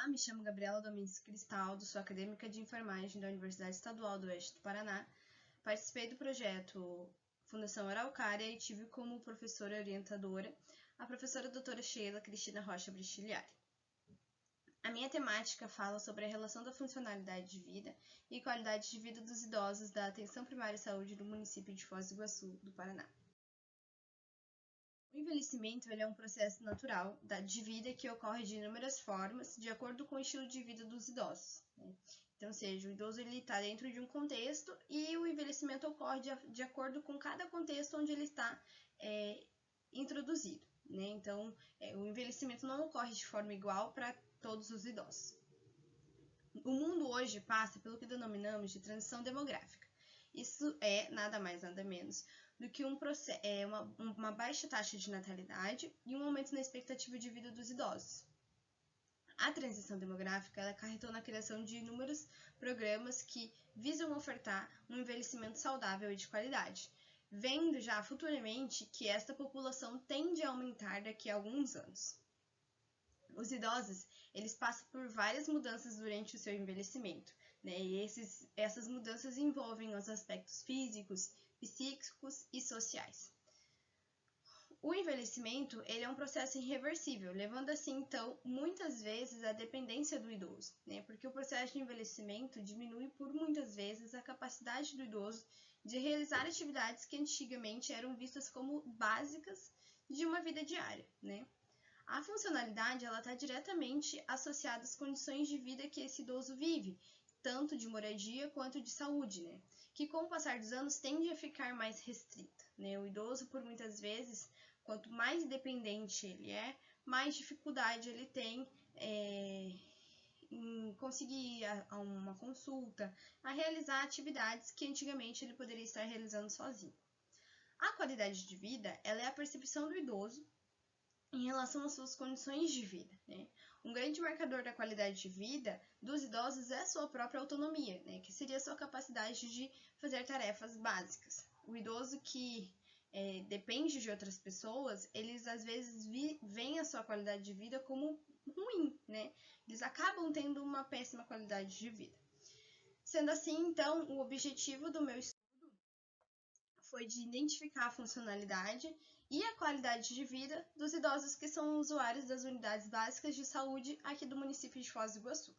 Olá, me chamo Gabriela Domingues Cristaldo, sou acadêmica de enfermagem da Universidade Estadual do Oeste do Paraná. Participei do projeto Fundação Araucária e tive como professora orientadora a professora doutora Sheila Cristina Rocha Brichiliari. A minha temática fala sobre a relação da funcionalidade de vida e qualidade de vida dos idosos da Atenção Primária à Saúde do município de Foz do Iguaçu, do Paraná. O envelhecimento é um processo natural de vida que ocorre de inúmeras formas, de acordo com o estilo de vida dos idosos, né? Então, seja, o idoso está dentro de um contexto e o envelhecimento ocorre de acordo com cada contexto onde ele está introduzido, né? Então, o envelhecimento não ocorre de forma igual para todos os idosos. O mundo hoje passa pelo que denominamos de transição demográfica. Isso é nada mais, nada menos do que uma baixa taxa de natalidade e um aumento na expectativa de vida dos idosos. A transição demográfica acarretou na criação de inúmeros programas que visam ofertar um envelhecimento saudável e de qualidade, vendo já futuramente que esta população tende a aumentar daqui a alguns anos. Os idosos, eles passam por várias mudanças durante o seu envelhecimento, né? E essas mudanças envolvem os aspectos físicos, psíquicos e sociais. O envelhecimento ele é um processo irreversível, levando assim, então, muitas vezes à dependência do idoso, né? Porque o processo de envelhecimento diminui por muitas vezes a capacidade do idoso de realizar atividades que antigamente eram vistas como básicas de uma vida diária, né? A funcionalidade está diretamente associada às condições de vida que esse idoso vive, tanto de moradia quanto de saúde, né? Que com o passar dos anos tende a ficar mais restrita, né? O idoso, por muitas vezes, quanto mais dependente ele é, mais dificuldade ele tem em conseguir uma consulta, a realizar atividades que antigamente ele poderia estar realizando sozinho. A qualidade de vida ela é a percepção do idoso em relação às suas condições de vida, né? Um grande marcador da qualidade de vida dos idosos é a sua própria autonomia, né? Que seria a sua capacidade de fazer tarefas básicas. O idoso que depende de outras pessoas, eles às vezes veem a sua qualidade de vida como ruim, né? Eles acabam tendo uma péssima qualidade de vida. Sendo assim, então, o objetivo do meu estudo foi de identificar a funcionalidade e a qualidade de vida dos idosos que são usuários das unidades básicas de saúde aqui do município de Foz do Iguaçu.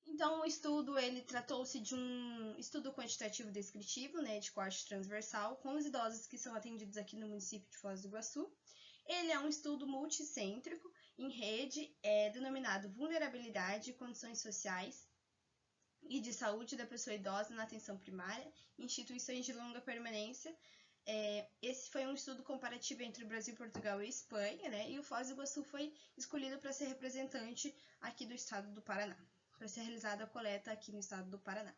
Então, o estudo ele tratou-se de um estudo quantitativo descritivo, né, de corte transversal, com os idosos que são atendidos aqui no município de Foz do Iguaçu. Ele é um estudo multicêntrico, em rede, denominado Vulnerabilidade e Condições Sociais e de Saúde da Pessoa Idosa na Atenção Primária, instituições de longa permanência. Esse foi um estudo comparativo entre o Brasil, Portugal e Espanha, né? E o Foz do Iguaçu foi escolhido para ser representante aqui do estado do Paraná, para ser realizada a coleta aqui no estado do Paraná.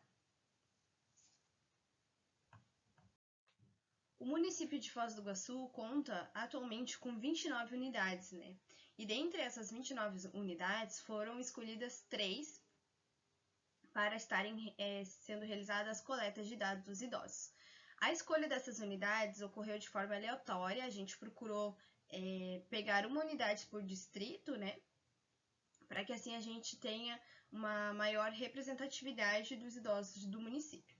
O município de Foz do Iguaçu conta atualmente com 29 unidades, né? E dentre essas 29 unidades foram escolhidas 3 para estarem sendo realizadas as coletas de dados dos idosos. A escolha dessas unidades ocorreu de forma aleatória, a gente procurou pegar uma unidade por distrito, né? Para que assim a gente tenha uma maior representatividade dos idosos do município.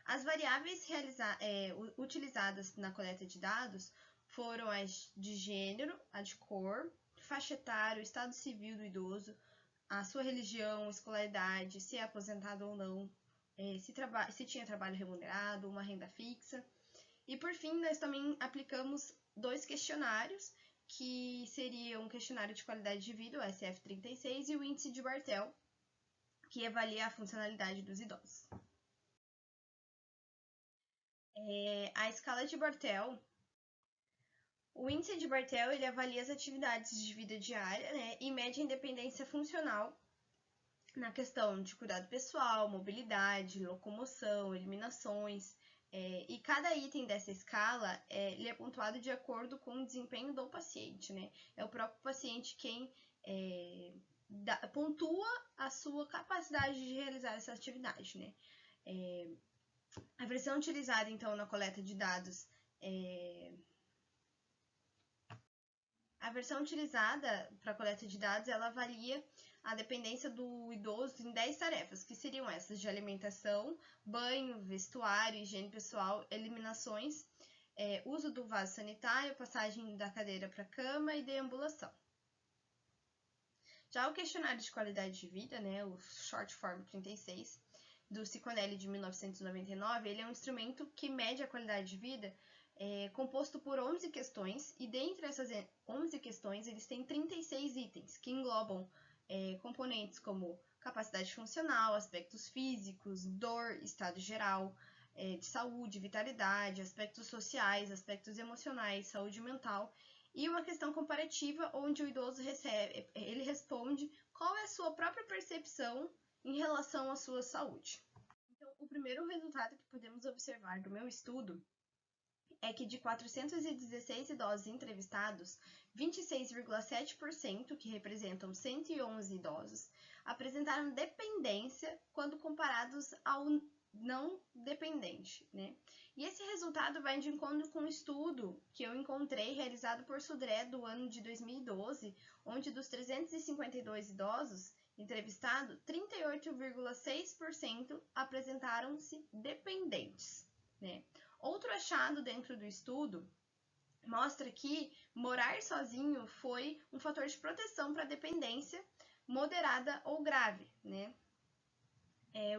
As variáveis utilizadas na coleta de dados foram as de gênero, a de cor, faixa etária, o estado civil do idoso, a sua religião, escolaridade, se é aposentado ou não, se tinha trabalho remunerado, uma renda fixa. E por fim, nós também aplicamos 2 questionários, que seriam um questionário de qualidade de vida, o SF36, e o índice de Bartel, que avalia a funcionalidade dos idosos. A escala de Bartel, o índice de Bartel ele avalia as atividades de vida diária, né, e mede a independência funcional na questão de cuidado pessoal, mobilidade, locomoção, eliminações, e cada item dessa escala ele é pontuado de acordo com o desempenho do paciente, né? É o próprio paciente quem pontua a sua capacidade de realizar essa atividade, né? A versão utilizada, então, na coleta de dados A versão utilizada para a coleta de dados, ela avalia a dependência do idoso em 10 tarefas, que seriam essas de alimentação, banho, vestuário, higiene pessoal, eliminações, uso do vaso sanitário, passagem da cadeira para a cama e deambulação. Já o questionário de qualidade de vida, né, o Short Form 36, do Ciconelli de 1999, ele é um instrumento que mede a qualidade de vida composto por 11 questões, e dentre essas 11 questões, eles têm 36 itens, que englobam componentes como capacidade funcional, aspectos físicos, dor, estado geral, de saúde, vitalidade, aspectos sociais, aspectos emocionais, saúde mental, e uma questão comparativa onde o idoso ele responde qual é a sua própria percepção em relação à sua saúde. Então, o primeiro resultado que podemos observar do meu estudo é que de 416 idosos entrevistados, 26,7%, que representam 111 idosos, apresentaram dependência quando comparados ao não dependente, né? E esse resultado vai de encontro com um estudo que eu encontrei realizado por Sudré do ano de 2012, onde dos 352 idosos entrevistados, 38,6% apresentaram-se dependentes, né? Outro achado dentro do estudo mostra que morar sozinho foi um fator de proteção para dependência moderada ou grave, né?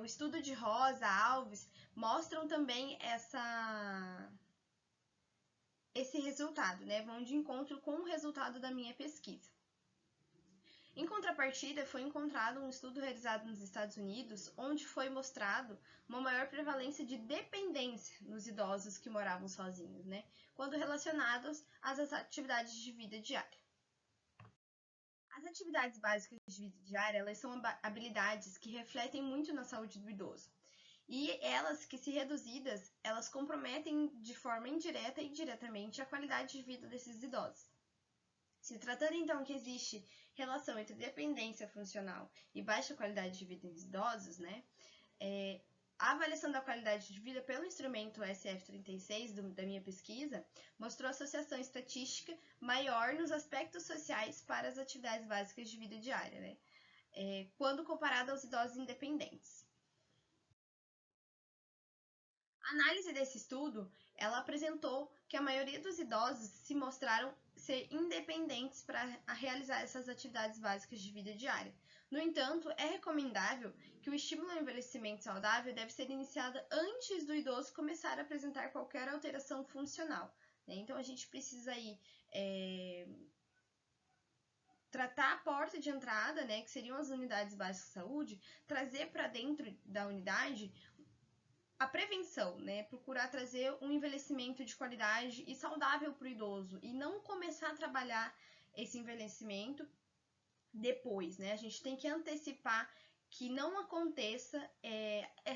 O estudo de Rosa, Alves, mostram também esse resultado, né? Vão de encontro com o resultado da minha pesquisa. Em contrapartida, foi encontrado um estudo realizado nos Estados Unidos, onde foi mostrado uma maior prevalência de dependência nos idosos que moravam sozinhos, né? Quando relacionados às atividades de vida diária. As atividades básicas de vida diária, elas são habilidades que refletem muito na saúde do idoso. E elas, que se reduzidas, elas comprometem de forma indireta e diretamente a qualidade de vida desses idosos. Se tratando então que existe relação entre dependência funcional e baixa qualidade de vida em idosos, né? A avaliação da qualidade de vida pelo instrumento SF36 da minha pesquisa mostrou associação estatística maior nos aspectos sociais para as atividades básicas de vida diária, né? Quando comparado aos idosos independentes. A análise desse estudo, ela apresentou que a maioria dos idosos se mostraram ser independentes para realizar essas atividades básicas de vida diária. No entanto, é recomendável que o estímulo ao envelhecimento saudável deve ser iniciado antes do idoso começar a apresentar qualquer alteração funcional, né? Então, a gente precisa aí tratar a porta de entrada, né, que seriam as unidades básicas de saúde, trazer para dentro da unidade a prevenção, né? Procurar trazer um envelhecimento de qualidade e saudável para o idoso e não começar a trabalhar esse envelhecimento depois, né? A gente tem que antecipar que não aconteça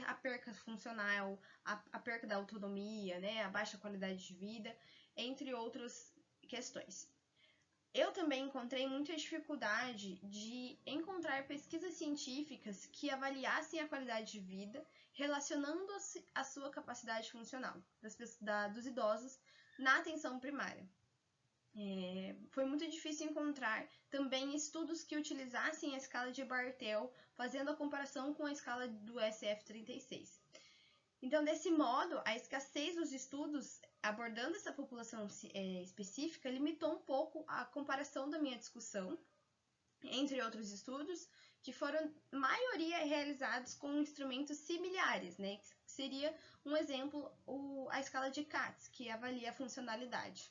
a perca funcional, a perca da autonomia, né? A baixa qualidade de vida, entre outras questões. Eu também encontrei muita dificuldade de encontrar pesquisas científicas que avaliassem a qualidade de vida relacionando-se à sua capacidade funcional dos idosos na atenção primária. Foi muito difícil encontrar também estudos que utilizassem a escala de Bartel, fazendo a comparação com a escala do SF36. Então, desse modo, a escassez dos estudos abordando essa população específica limitou um pouco a comparação da minha discussão, entre outros estudos, que foram, maioria, realizados com instrumentos similares, né? Que seria um exemplo, a escala de Katz, que avalia a funcionalidade.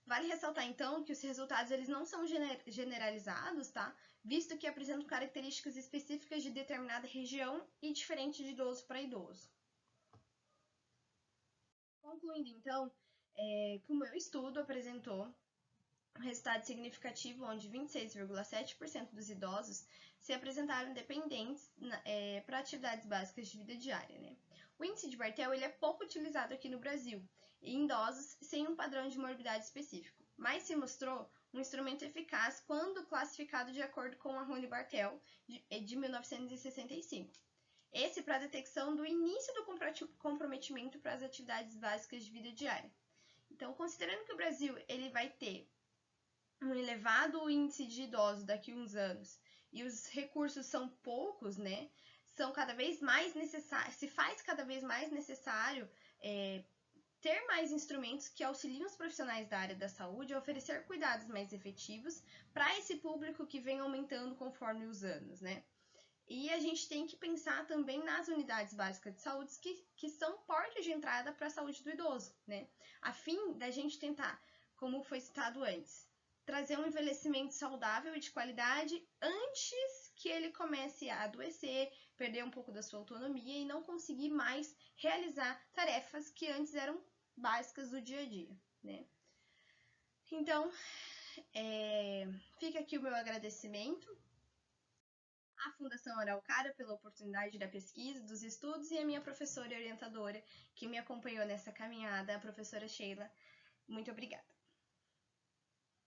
Vale ressaltar, então, que os resultados eles não são generalizados, tá? Visto que apresentam características específicas de determinada região e diferente de idoso para idoso. Concluindo, então, que o meu estudo apresentou um resultado significativo onde 26,7% dos idosos se apresentaram dependentes para atividades básicas de vida diária, né? O índice de Bartel ele é pouco utilizado aqui no Brasil, em idosos sem um padrão de morbidade específico, mas se mostrou um instrumento eficaz quando classificado de acordo com a Rooney-Bartel de 1965. Esse para a detecção do início do comprometimento para as atividades básicas de vida diária. Então, considerando que o Brasil ele vai ter um elevado índice de idosos daqui a uns anos e os recursos são poucos, né? São cada vez mais necessários, se faz cada vez mais necessário ter mais instrumentos que auxiliem os profissionais da área da saúde a oferecer cuidados mais efetivos para esse público que vem aumentando conforme os anos, né? E a gente tem que pensar também nas unidades básicas de saúde que são portas de entrada para a saúde do idoso, né? A fim da gente tentar, como foi citado antes, trazer um envelhecimento saudável e de qualidade antes que ele comece a adoecer, perder um pouco da sua autonomia e não conseguir mais realizar tarefas que antes eram básicas do dia a dia, né? Então, fica aqui o meu agradecimento à Fundação Araucária pela oportunidade da pesquisa, dos estudos e a minha professora e orientadora que me acompanhou nessa caminhada, a professora Sheila. Muito obrigada.